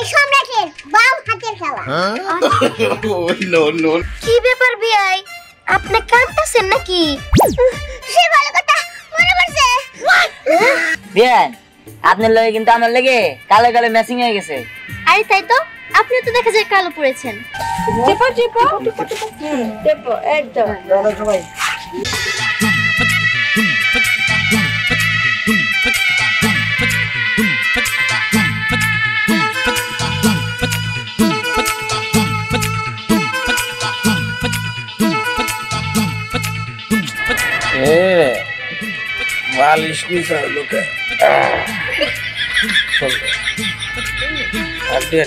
এই সম্রাটের বাম হাতের খেলা। নো নো কি ব্যাপার বিয়াই, আপনি কাঁদতেছেন নাকি? সে ভালো কথা মনে পড়ছে। বিয়ান আপনার লগে কিন্তু আমার লগে কালো কালো ম্যাচিং হয়ে গেছে। আরে তাই তো, আপনি তো দেখা যায় কালো পড়েছেন। টিপো টিপো টিপো একদম সবাই बालिश नहीं सर लोग हड्डी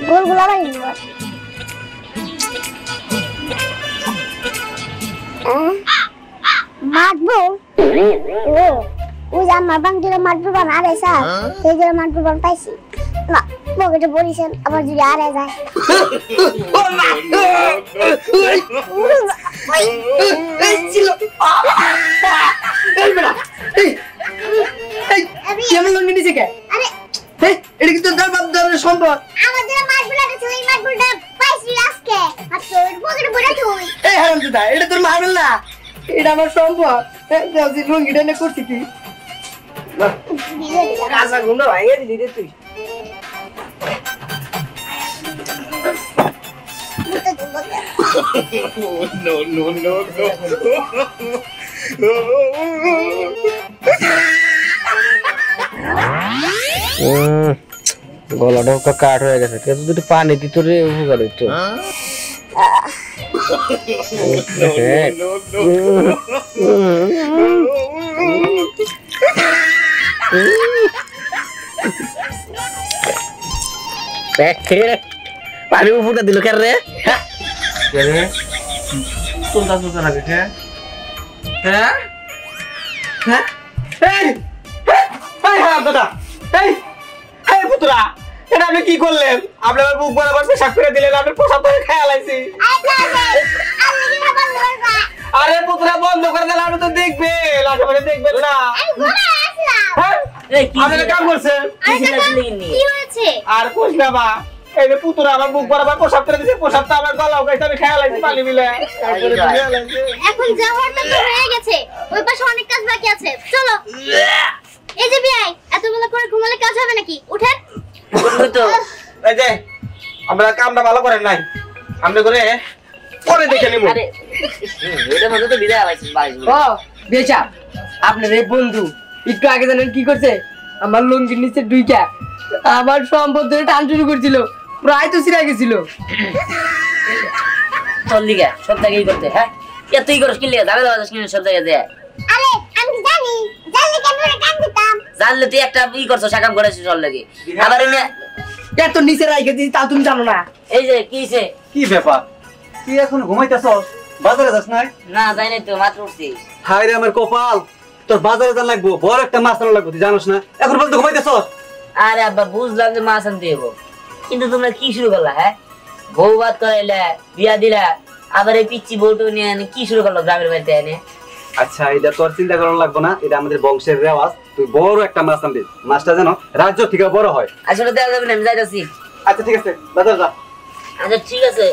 গোলগুলা বাড়ি মারবো। ও যা আমার বাংলা মারবো বান আরে স্যার সেই যে মারবো বান পাইছি না পকেটে বলিছেন আবার যদি আরে যায়। এই ছিল এই বেটা এই কেমন লঙ্গি নিছে কে? আরে এই এটা কি তোর বাপ দাদার সম্পদ? আমাদের মারবুলাটা তুই মারবুলটা পাইছি আজকে আর তোর পকেটে বড় তুই। এই হারামজাদা এটা তোর মারবেল না, এটা আমার সম্পদ। এই লঙ্গিটা নে করছিস কি? কাঁচা গুন্ডা ভাঙে দিলি রে তুই। no no no no গলাটা কাট হয়ে গেছে, কেউ যদি পানি দিত রে উপকার হইতো। পানি উপরটা দিল কেন রে? তোলতা তোলতা লাগে কে? হ্যাঁ হ্যাঁ এই এই হারামজাদা এই এই পুত্রা এটা আপনি কি করলেন? আপনি আমার বুক বরাবর পেশাব করে দিলেন, আপনি পেশাব করে খেয়ে লাইছি। আরে পুত্রা বন্ধ করে দিলে আপনি তো দেখবেন, আশেপাশে দেখবেন না। আপনি কাম করছেন কি হয়েছে? আর কোশ না বা এই যে পুত্রা আমার বুক বরাবর পেশাব করে দিয়েছে, পেশাবটা আমার গলাও গেছে, আমি খেয়ে লাইছি পানি মিলে। এখন যাওয়ার তো হয়ে গেছে, ওই পাশে অনেক কাজ বাকি আছে, চলো। এই যে বিয়াই এতবেলা করে ঘুমালে কাজ হবে নাকি? উঠেন। এই যে আমরা কামটা ভালো করেন নাই, আমরা করে পরে দেখে নিব। আরে এটার মধ্যে তো বিদায় হইছে বাড়ি। ও বেচা আপনার এই বন্ধু একটু আগে জানেন কি করছে? আমার লঙ্গির নিচে ডুইকা আমার সম্পদ ধরে টান শুরু করছিল, প্রায় তো ছিঁড়া গেছিল। তোর লিগা সব জায়গায় করতে, হ্যাঁ এতই করস কি লিগা? জানা যাওয়া কিনে সব জায়গায় যায়। আরে আমি জানি, জানলে কেন কান দিতাম? জানলে তুই একটা ই করছ, সাকাম করেছিস ওর লাগি। আবার এনে এত নিচে রাইখে দিই তাও তুমি জানো না? এই যে কি হইছে? কি ব্যাপার? তুই এখন ঘুমাইতেছস? বাজারে যাস নাই? না যাই নাই তো, মাত্র উঠছি। হায় রে আমার কপাল, তোর বাজারে যান লাগবো, বড় একটা মাছ আনা লাগবো, তুই জানোস না? এখন বলতে ঘুমাইতেছস? আরে আব্বা বুঝলাম যে মাছ আনতে হইব, কিন্তু তোমরা কি শুরু করলা? হ্যাঁ বউ বাদ করাইলা, বিয়া দিলা, আবার এই পিচ্ছি বউটো নিয়ে এনে কি শুরু করলো গ্রামের বাড়িতে এনে? আচ্ছা এটা তোর চিন্তা করার লাগবো না, এটা আমাদের বংশের রেওয়াজ। তুই বড় একটা মাছ আনবি, মাছটা যেন রাজ্য থেকে বড় হয়। আসলে দেওয়া যাবে না, আমি যাইতাছি। আচ্ছা ঠিক আছে, বাজার যা। আচ্ছা ঠিক আছে,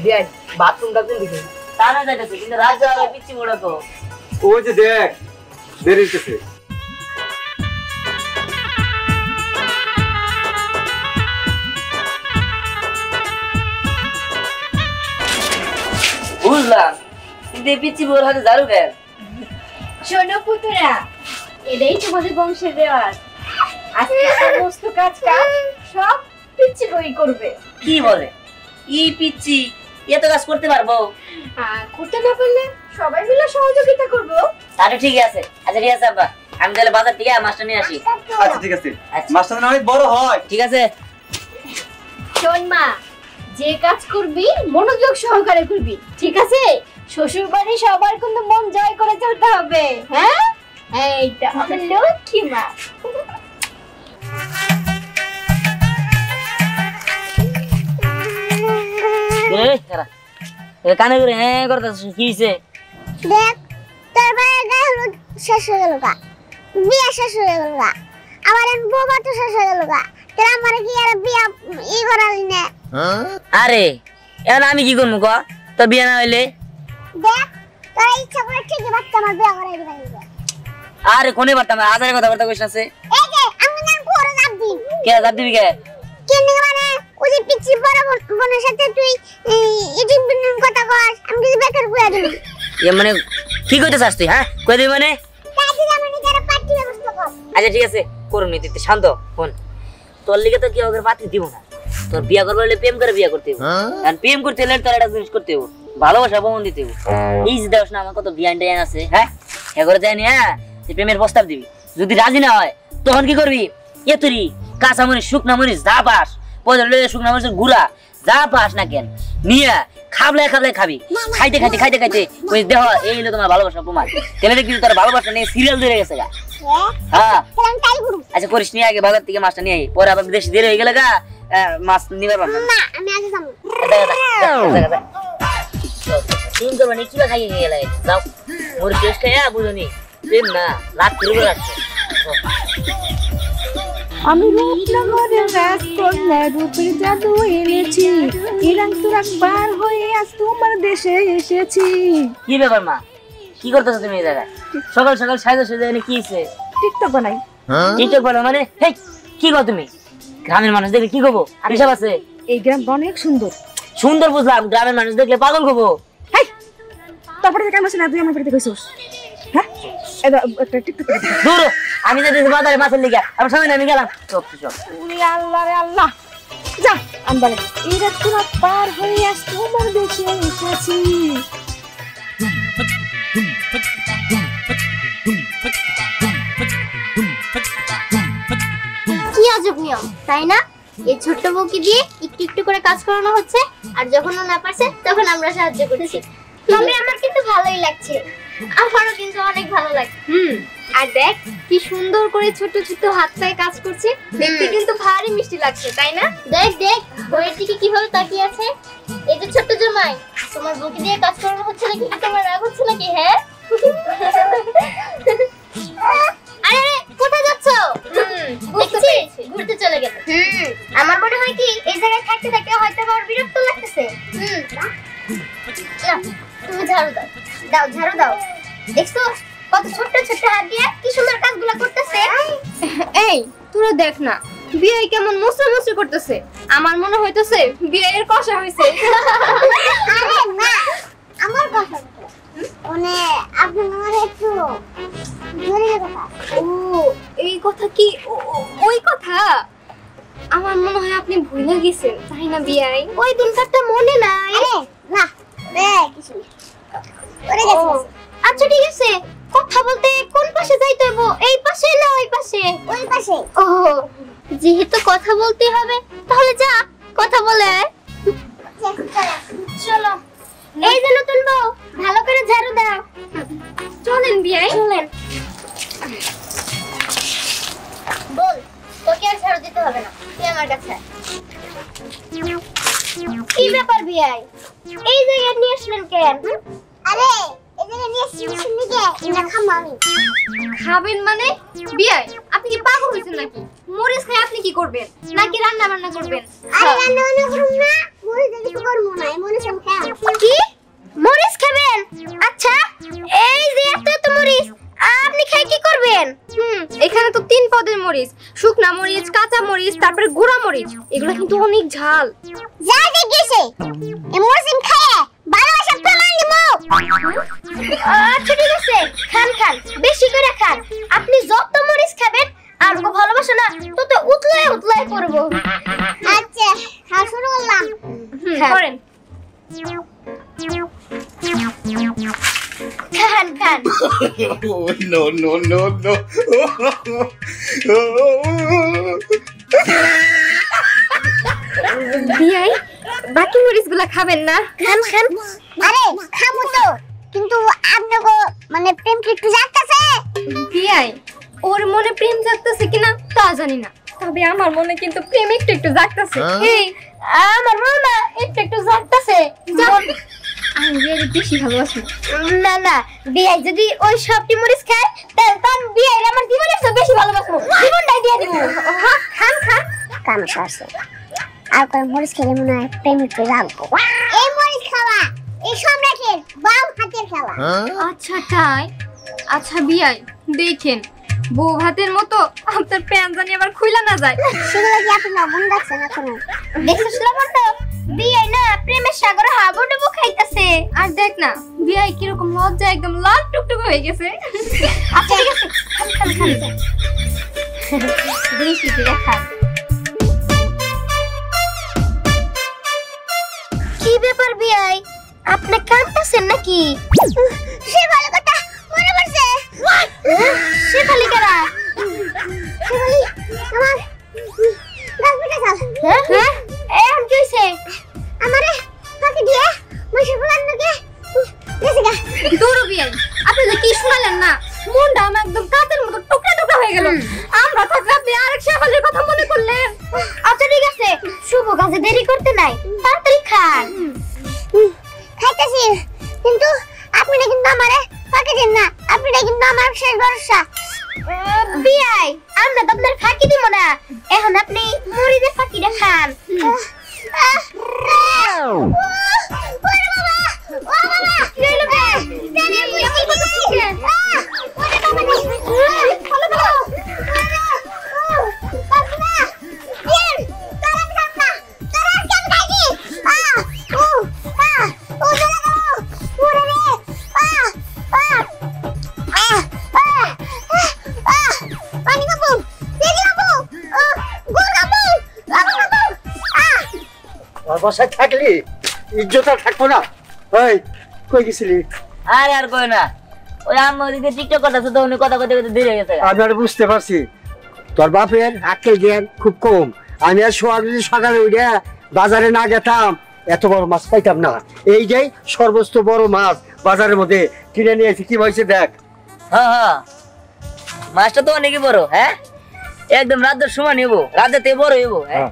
বিয়াই বাথরুমটা কোন দিকে? তা না যাইতাছি, কিন্তু রাজ্য আবার পিচ্ছি বড় তো। ওই যে দেখ বেরিয়েছে। বুঝলাম, কিন্তু এই পিচ্ছি বউর হাতে ঝাড়ু কেন? শোনো পুতুরা, এটাই তোমাদের বংশের রেওয়াজ। আজকে সমস্ত কাজ সব পিচ্ছি বই করবে। কি বলে এই পিচ্ছি এত কাজ করতে পারবো? করতে না পারলে সবাই মিলে সহযোগিতা করবো। তাহলে ঠিক আছে। আচ্ছা ঠিক আছে আব্বা, আমি তাহলে বাজার থেকে মাছটা নিয়ে আসি। আচ্ছা ঠিক আছে, মাছটা যেন অনেক বড় হয়। ঠিক আছে। শোন মা, যে কাজ করবি মনোযোগ সহকারে করবি, ঠিক আছে? শ্বশুর বাড়ি সবার কিন্তু মন জয় করে চলতে হবে, হ্যাঁ? এইটা আমার লক্ষ্মী মা। কানে করে হ্যাঁ করতেছ, কি হইছে? দেখ তোর ভাইয়ের গায়ে হলুদ শেষ হয়ে গেল গা, বিয়া শেষ হয়ে গেল গা, আবার এখন বউবা তো শেষ হয়ে গেল গা, তোর আমার কি আর বিয়া করালি না? আরে এখন আমি কি করবো ক? তোর বিয়ে না হইলে? দেখ তোর ইচ্ছা করে ঠিকই বাচ্চা আমার বিয়া করাই দিবা। আরে কোনে পারতাম না, আজারে কথাবার্তা কইছ আছে। এই যে আমি না পুরো জাপ দিই। কে জাপ দিবি কে? কেন মানে ওই যে পিচ্চি বড় বোনের সাথে তুই ইডিং বিডিং কথা কস, আমি যদি বেকার কইয়া দিই। মানে কি কইতে চাস তুই? হ্যাঁ কই দিবি মানে? তাই আমি নিজের পার্টি ব্যবস্থা কর। আচ্ছা ঠিক আছে করুন নি, তুই শান্ত ফোন। তোর লিগে তো কেউ ওকে পাতি দিব না। তোর বিয়া করবে হলে প্রেম করে বিয়া করতে হবে। আর প্রেম করতে হলে তোর একটা জিনিস করতে হবে, ভালোবাসা প্রমাণ দিতে হবে। এই যে দেখ না আমার কত বিয়ান টাইন আছে, হ্যাঁ হ্যাঁ করে দেয়নি। হ্যাঁ তুই প্রেমের প্রস্তাব দিবি, যদি রাজি না হয় তখন কি করবি? এ তুই কাঁচা মরিচ শুকনা মরিচ যা পাস, পয়সা লইলে শুকনা মরিচের গুড়া যা পাস না কেন নিয়ে খাবলে খাবলে খাবি, খাইতে খাইতে খাইতে খাইতে ওই দেহ এই হলো তোমার ভালোবাসা প্রমাণ। তাহলে দেখবি তোর ভালোবাসা নিয়ে সিরিয়াল ধরে গেছে গা। হ্যাঁ আচ্ছা করিস নিয়ে আগে বাজার থেকে মাছটা নিয়ে আই, পরে আবার বেশি দেরি হয়ে গেলে গা মাছ নিবার পারবো না। আমি আগে যাবো। তিন তো মানে কিবা খাইয়ে গেলে যাও ওর টেস্ট খাইয়া বুঝনি প্রেম না রাত শুরু করে রাখছে। আমি রূপনগরের রাজকন্যা, রূপের জাদু এনেছি, ইরাং তুরাং পার হয়ে আজ তোমার দেশে এসেছি। কি ব্যাপার মা, কি করতেছো তুমি এই জায়গায়? সকাল সকাল সাজা সাজা এনে কি হইছে? টিকটক বানাই। টিকটক বলো মানে? হেই কি কর তুমি? গ্রামের মানুষ দেখলে কি করবো? আর হিসাব আছে? এই গ্রামটা অনেক সুন্দর। সুন্দর বুঝলাম, গ্রামের মানুষ দেখলে পাগল করবো। হাই তারপরে কেমন আছে না তুই আমার বাড়িতে কইছস? হ্যাঁ এটা একটা টিকটক করে দিবি। দূর আমি যাচ্ছি বাজারে মাছের লিগা, আমার সময় না আমি গেলাম। চল চল ওরে আল্লাহ রে আল্লাহ, যা আনবারে ইরাং তুরাং পার হয়ে আজ তোমার দেশে এসেছি। কি আজব নিয়ম তাই না? এই ছোট্ট বউকে দিয়ে একটু একটু করে কাজ করানো হচ্ছে, আর যখন ও না পারছে তখন আমরা সাহায্য করছি। মামি আমার কিন্তু ভালোই লাগছে, আমারও কিন্তু অনেক ভালো লাগছে। আর দেখ কি সুন্দর করে ছোট ছোট হাত পায়ে কাজ করছে, দেখতে কিন্তু ভারী মিষ্টি লাগছে তাই না? দেখ দেখ বউয়ের দিকে কিভাবে তাকিয়ে আছে। এই যে ছোট্ট জামাই, তোমার বউকে দিয়ে কাজ করানো হচ্ছে নাকি? তোমার রাগ হচ্ছে নাকি? হ্যাঁ আরে কোথায় যাচ্ছো? বুঝতে পেরেছি। ঘুরতে চলে গেল। আমার মনে হয় কি এই জায়গায় থাকতে থাকতে হয়তো আমার বিরক্ত লাগতেছে। নাও, তুমি ঝাড়ু দাও, দাও ঝাড়ু দাও। দেখছো কত ছোট্ট ছোট্ট হাত দিয়ে কি সুন্দর কাজগুলো করতেছে। এই তোরা দেখ না বিয়ে কেমন মুসরা মুসরি করতেছে, আমার মনে হইতেছে বিয়ের কষা হইছে। আরে না, আমার কথা মানে আপনি আমার একটু জোরে কথা। ও এই কথা কি ওই কথা? আমার মনে হয় আপনি ভুলে গেছেন তাই না বিয়াই? ওই দিনকারটা মনে নাই। আরে না রে কিছু করে গেছে। আচ্ছা ঠিক আছে, কথা বলতে কোন পাশে যাইতে হবে? এই পাশে না ওই পাশে? ওই পাশে। ও যেহেতু কথা বলতে হবে তাহলে যা কথা বলে আয়। চলো এই যে নতুন বউ, ভালো করে ঝাড়ু দাও। চলেন বিয়াই চলেন। বল তোকে আর ঝাড়ু দিতে হবে না, তুই আমার কাছে আয়। কি ব্যাপার বিয়াই, এই জায়গায় নিয়ে আসলেন কেন? আরে এই জায়গায় নিয়ে শুনি কে এটা খামা আমি। খাবেন মানে? বিয়াই আপনি কি পাগল হইছেন নাকি? মরিচ খাই আপনি কি করবেন? নাকি রান্না বান্না করবেন? আরে রান্না বান্না করুম না, মরিচ দিয়ে কিছু করবো না, এই মরিচ আমি খাই। কি মরিচ খাবেন? আচ্ছা এই যে এত এত মরিচ আপনি খাই কি করবেন? এখানে তো 3 পদের মরিচ, শুকনা মরিচ, কাঁচা মরিচ, তারপরে গুঁড়া মরিচ, এগুলো কিন্তু অনেক ঝাল। যা দেখেছে এই মরিচ খায় ভালোবাসা প্রমাণ দিব। আচ্ছা ঠিক আছে, খান খান, বেশি করে খান। আপনি যত মরিচ খাবেন আমাকে ভালোবাসা না তত উতলায় উতলায় করব। আচ্ছা খাওয়া শুরু করলাম। করেন। খান খান। No, no, no, no. বিয়াই বাকি মরিচগুলো খাবেন না? খান খান। আরে খাবো তো, কিন্তু আপনাকে মানে প্রেম কি একটু জাগতেছে? বিয়াই ওর মনে প্রেম জাগতেছে কিনা তা জানি না, তবে আমার মনে কিন্তু প্রেম একটু একটু জাগতেছে। এই আমার মনে একটু একটু জাগতেছে। আমি বিয়াই বেশি ভালোবাসি। না না, বিয়াই যদি ওই সবটি মরিচ খায় তাহলে তো আমি বিয়াই আমার জীবনের চেয়ে বেশি ভালোবাসবো, জীবনটাই দিয়ে দিব। খান খান কাম করছে, আর কোন মরিচ খেলে মনে হয় প্রেমিক হয়ে যাবো। এই মরিচ খাওয়া এই সম্রাটের বাম হাতের খেলা। আচ্ছা তাই? আচ্ছা বিয়াই দেখেন বউ ভাতের মতো আপনার প্যান জানি আবার খুইলা না যায়। সেগুলো কি আপনি লবণ রাখছেন এখনো? দেখছিস লবণ তো? বিয়াই না প্রেমের সাগরে হাবুডুবু খাইতেছে। আর দেখ না বিয়াই কিরকম লজ্জা একদম লাল টুকটুক হয়ে গেছে। আচ্ছা ঠিক আছে, খান খান খান বেশি করে খান। কি ব্যাপার বিয়াই, আপনি কাঁদতেছেন নাকি? সে ভালো কথা মনে পড়ছে। সে খালি কারা? সে খালি আমার গাছটা চাল। হ্যাঁ এখন কি হইছে? আমারে ফাঁকি দিয়ে মাসে ফুলান নাকি গেছে গা। দৌড়ো বিয়াই, আপনি যে কি শুনালেন না, মনটা আমার একদম কাঁচের মতো টুকরা টুকরা হয়ে গেল। আমরা থাকলে আপনি আরেক শেফালির কথা মনে করলেন। আচ্ছা ঠিক আছে, শুভ কাজে দেরি করতে নাই, তাড়াতাড়ি খান। খাইতেছি, কিন্তু আপনি কিন্তু আমারে ফাঁকি দিন না, আপনি কিন্তু আমার শেষ ভরসা। বিয়াই আমরা তো আপনার ফাঁকি দিব না, এখন আপনি মুড়িতে ফাঁকিটা খান। বাসায় থাকলি ইজ্জত আর থাকবো না। ওই কই গেছিলি? আরে আর কই না, ওই আম্মা ওদিকে টিকটক করতেছে তো উনি কথা কইতে কইতে দেরি হয়ে গেছে। আমি আর বুঝতে পারছি তোর বাপের আক্কেল জ্ঞান খুব কম। আমি আর যদি সকালে উঠে বাজারে না যেতাম এত বড় মাছ পাইতাম না। এই যে সর্বোচ্চ বড় মাছ বাজারের মধ্যে কিনে নিয়েছি, কি হয়েছে দেখ। হ্যাঁ হ্যাঁ, মাছটা তো অনেকই বড়। হ্যাঁ একদম রাতের সময় নেবো, রাতেতে বড় হইব। হ্যাঁ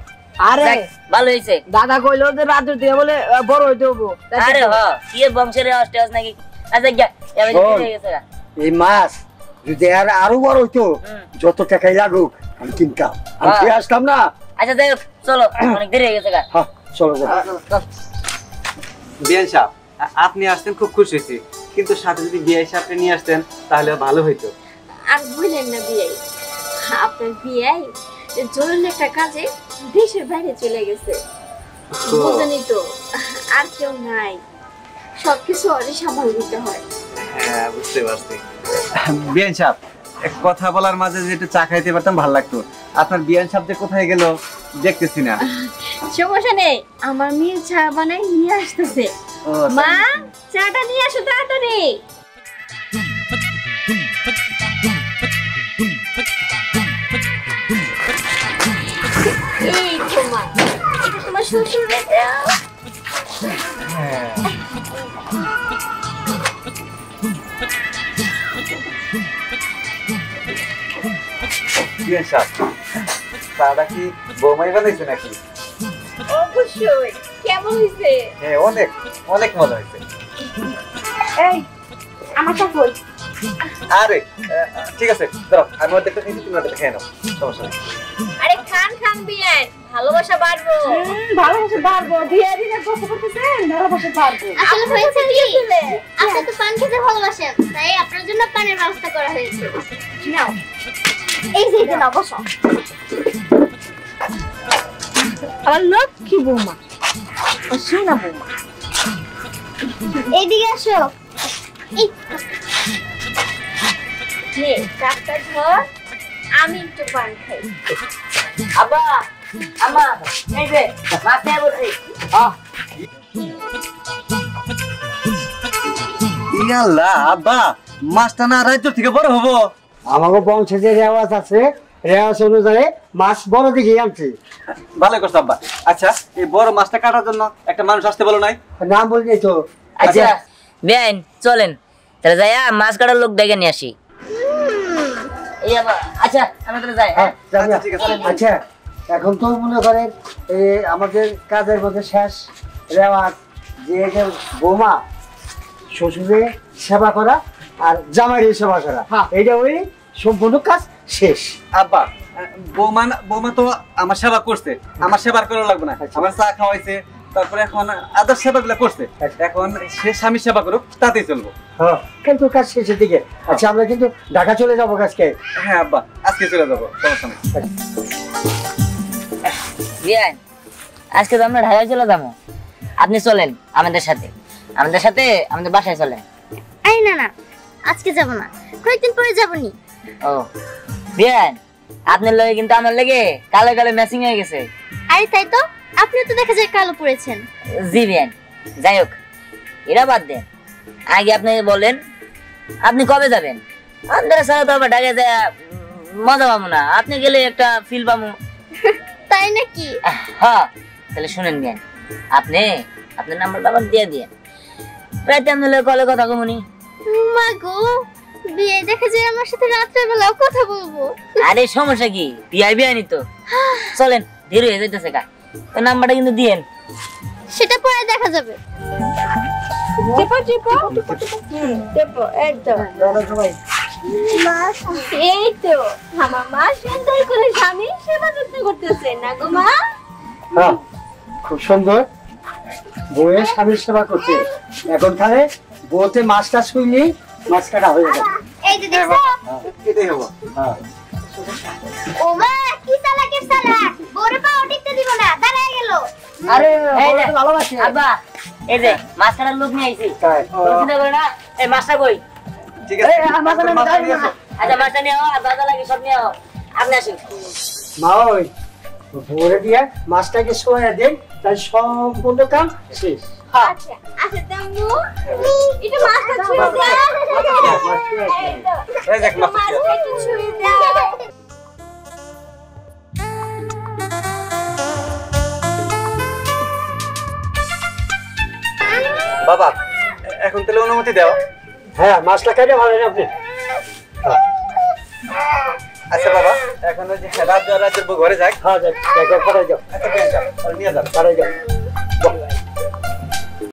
আরে দেখ, ভালো হয়েছে। দাদা কইলো যে রাত্রে দিয়ে বলে বড় হইতে হবো। আরে হ্যাঁ, কি এ বংশের অস্টেস নাকি? আচ্ছা গিয়া এবারে শোন, কি হয়ে গেছে গা? এই মাছ যদি আর আরো বড় হইতো যত টাকাই লাগুক আমি কিনতাম, আমি খেয়ে আসতাম না। আচ্ছা যাই হোক, চলো অনেক দেরি হয়ে গেছে গা। হ্যাঁ চলো যাই। বিয়ান সাহেব, আপনি আসতেন খুব খুশি হয়েছি, কিন্তু সাথে যদি বিয়াই সাহেবকে নিয়ে আসতেন তাহলে ভালো হইতো। আর বললেন না বিয়াই, আপনার বিয়াই জরুরি একটা কাজে দেশের বাইরে চলে গেছে। বুঝেনই তো, আর কেউ নাই, সবকিছু ওরই সামাল দিতে হয়। হ্যাঁ বুঝতে পারছি। বিয়ান সাহেব, এক কথা বলার মাঝে যে একটু চা খাইতে পারতাম ভালো লাগতো। আপনার বিয়ান সাহেব যে কোথায় গেল দেখতেছি না। সমস্যা নেই, আমার মেয়ে চা বানাই নিয়ে আসতেছে। ও, মা চাটা নিয়ে আসো তাড়াতাড়ি। এই তো মা, এটা তোমার শ্বশুর বেটা। বিয়ান সাহেব, চাটা কি বৌমাই বানাইছে নাকি? অবশ্যই। কেমন হয়েছে? হ্যাঁ অনেক অনেক মজা হয়েছে। এই আমার চা কই? আরে ঠিক আছে, ধরো আমি ওর দেখতে তুমি ওটা খেয়ে নাও, সমস্যা নেই। আরে খান খান বিয়ান, ভালোবাসা বাড়বো। ভালোবাসা বাড়বো, বিয়ে দিনে কষ্ট করতেছেন, ভালোবাসা বাড়বো। আসলে হয়েছে কি, আপনি তো পান খেতে ভালোবাসেন, তাই আপনার জন্য পানের ব্যবস্থা করা হয়েছে। নাও এই যে এটা নাও, বসো। আমার লক্ষ্মী বৌমা, সোনা বৌমা। এইদিকে আসো। এই নে চাপটা ধর, আমি একটু পান খাই। আব্বা আম্মা, এই যে মাছ নিয়ে বসি। ইয়াল্লাহ আব্বা, মাছটা না রাজ্য থেকে বড় হবো। আমাকে বংশে যে রেওয়াজ আছে, রেওয়াজ অনুযায়ী মাছ বড় দিকে আনছি। ভালো করছো আব্বা। আচ্ছা এই বড় মাছটা কাটার জন্য একটা মানুষ আসতে বলো নাই? নাম বলছি তো। আচ্ছা বেআইন চলেন তাহলে যাই, মাছ কাটার লোক দেখে নিয়ে আসি। এই আবার আচ্ছা আমরা তাহলে যাই। হ্যাঁ যাবি? ঠিক আছে। আচ্ছা এখন তো মনে করেন আমাদের কাজের মধ্যে শেষ রেওয়াজ যে এটা বৌমা শ্বশুরের সেবা করা আর জামাইয়ের সেবা করা, এইটা ওই সম্পূর্ণ কাজ শেষ। আব্বা বৌমা তো আমার সেবা করছে, আমার সেবা করা লাগবে না, আমার চা খাওয়াইছে, তারপরে এখন আদার সেবা গুলা করছে, এখন সে স্বামী সেবা করুক তাতেই চলবো। হ্যাঁ কিন্তু কাজ শেষের দিকে। আচ্ছা আমরা কিন্তু ঢাকা চলে যাবো আজকে। হ্যাঁ আব্বা আজকে চলে যাবো, সমস্যা নেই। বিয়ান আজকে তো আমরা ঢাকায় চলে যাবো, আপনি চলেন আমাদের সাথে, আমাদের বাসায় চলেন। আই না না, আজকে যাব না, কয়েকদিন পরে যাবনি। ও বিয়ান আপনার লগে কিন্তু আমার লেগে কালো কালো ম্যাচিং হয়ে গেছে। আরে তাই তো, আপনিও তো দেখা যায় কালো পড়েছেন। জি বিয়ান, যাই হোক এরা বাদ দেন, আগে আপনি বলেন আপনি কবে যাবেন? আমাদের সাথে তো আবার ঢাকায় যায় মজা পাবো না, আপনি গেলে একটা ফিল পাবো। তাই নাকি? হ্যাঁ তাহলে শুনেন বিয়ান, আপনি আপনার নাম্বারটা আবার দিয়ে দিয়েন, রাতে আপনার কলে কথা কমুনি। মা গো, বিয়ে দেখা যায় আমার সাথে রাত্রে বেলাও কথা বলবো। আরে সমস্যা কি, বিয়াই বিয়ানি তো, চলেন দেরি হয়ে যাইতেছে কা, তো নাম্বারটা কিন্তু দিয়েন। সেটা পরে দেখা যাবে। এই তো আমার মা সুন্দর করে স্বামী সেবা যত্ন করতেছে না গো মা। হ্যাঁ খুব সুন্দর, বউয়ের স্বামীর সেবা করছে। এখন তাহলে বউতে মাছটা শুইনি, মাছ কাটা হয়ে যাবে। এই যে দেখছো, এটাই হবো। হ্যাঁ ও মা কি চালাকের চালাক, বড় পা উঠতে দিব না, দাঁড়ায় গেল। আরে এই যে, ভালোবাসি। আব্বা এই যে মাছ কাটার লোক নিয়ে আইছি, তাই? চিন্তা করে না। এই মাছটা কই? ঠিক আছে, মাছটা নিয়ে আসো। আচ্ছা মাছটা নিয়ে আও, আর দাদা লাগে সব নিয়ে আও, আপনি আসুন। মা ওই ভোরে দিয়ে মাছটাকে শোয়া দেন, তাই সম্পূর্ণ কাম শেষ। আচ্ছা আচ্ছা তাম্মু একটু মাছটা ছুঁয়ে দাও। এই তো এই দেখ মাছটা। মাছটা একটু ছুঁয়ে দাও। বাবা এখন তাহলে অনুমতি দাও। হ্যাঁ মাছটা খাইলে ভালো না আপনি। আচ্ছা বাবা এখন ওই যে রাজ্যের বউ ঘরে যাক। হ্যাঁ যাও, যাও, পাঠাই যাও, আচ্ছা নিয়ে যাও। পাঠাই যাও।